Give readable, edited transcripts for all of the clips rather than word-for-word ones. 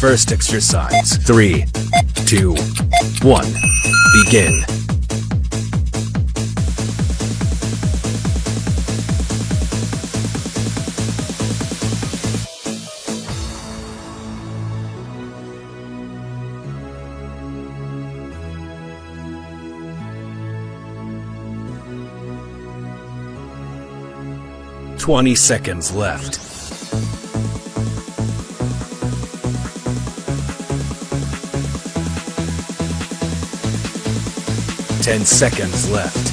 First exercise. 3, 2, 1. Begin. "20 seconds left. "10 seconds left.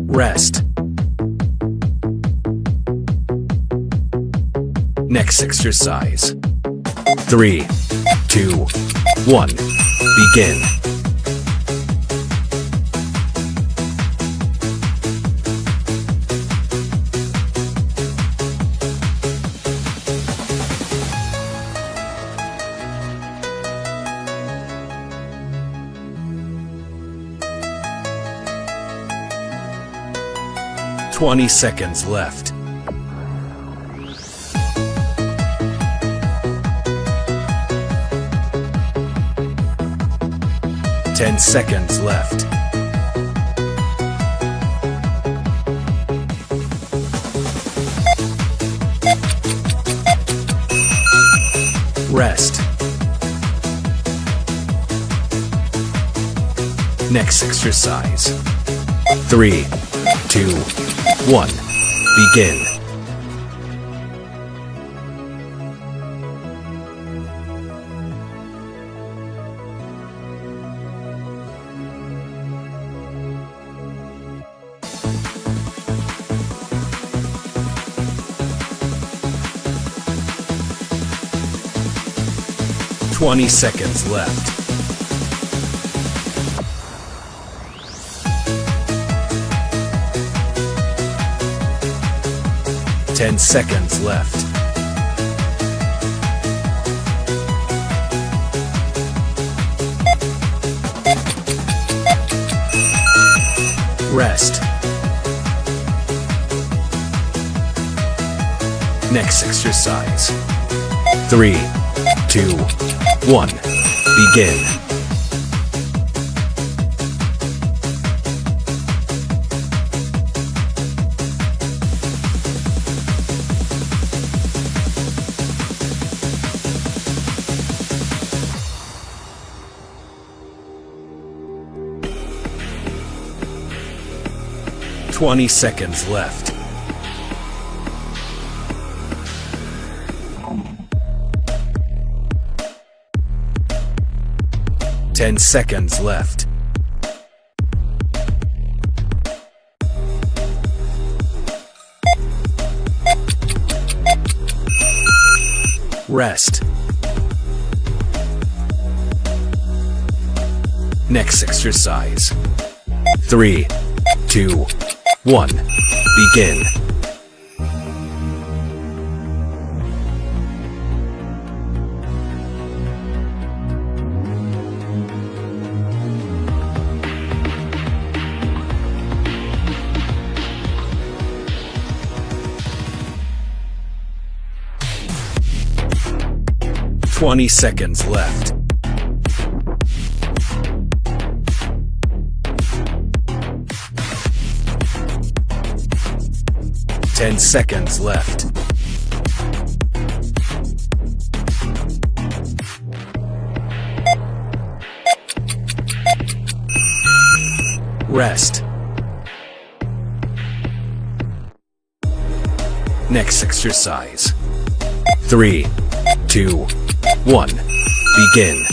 Rest. Next exercise. 3, 2, 1. Begin. "20 seconds left. 10 seconds left. Rest. Next exercise. 3, 2, 1. Begin. "20 seconds left. 10 seconds left. Rest. Next exercise. 3, 2, 1. Begin. "20 seconds left. 10 seconds left. Rest. Next exercise. 3, 2, 1. Begin. "20 seconds left. 10 seconds left. Rest. Next exercise. 3, 2, 1. Begin.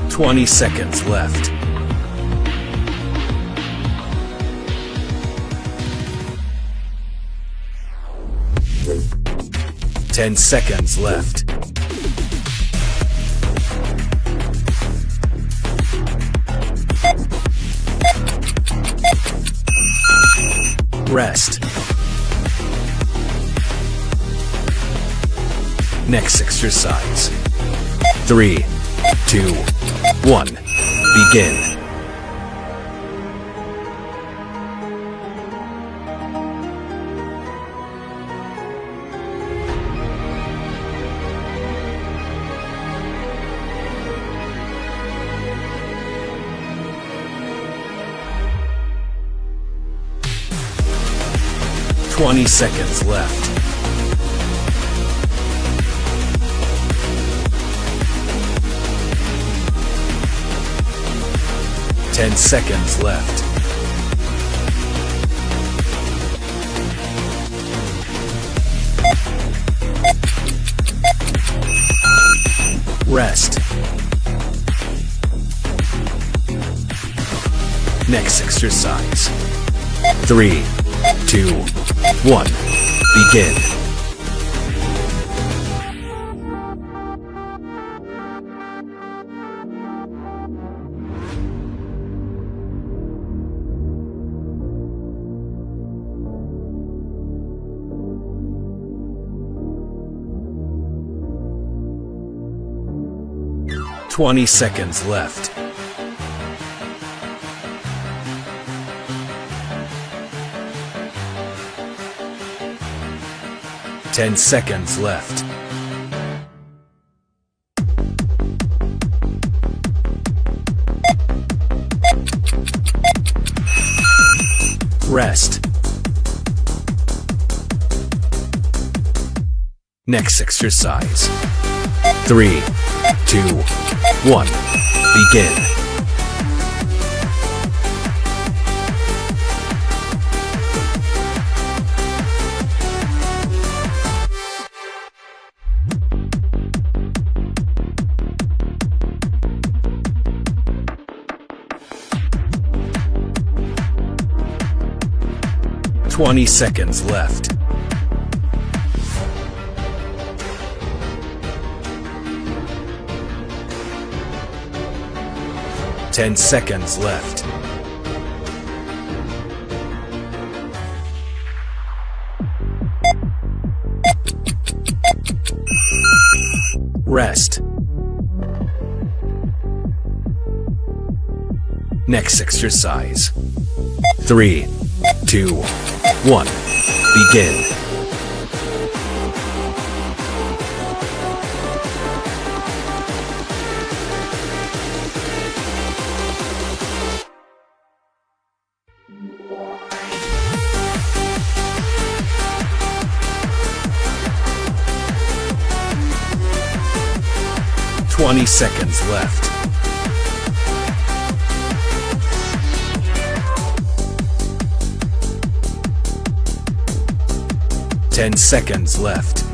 "20 seconds left. 10 seconds left. Rest. Next exercise. 3, 2, 1. Begin. "20 seconds left. "10 seconds left. Rest. Next exercise. 3, 2, 1. Begin. "20 seconds left. "10 seconds left. Rest. Next exercise. 3, 2, 1. Begin. "20 seconds left. "10 seconds left. Rest. Next exercise. 3, 2, 1. Begin. "20 seconds left. 10 seconds left.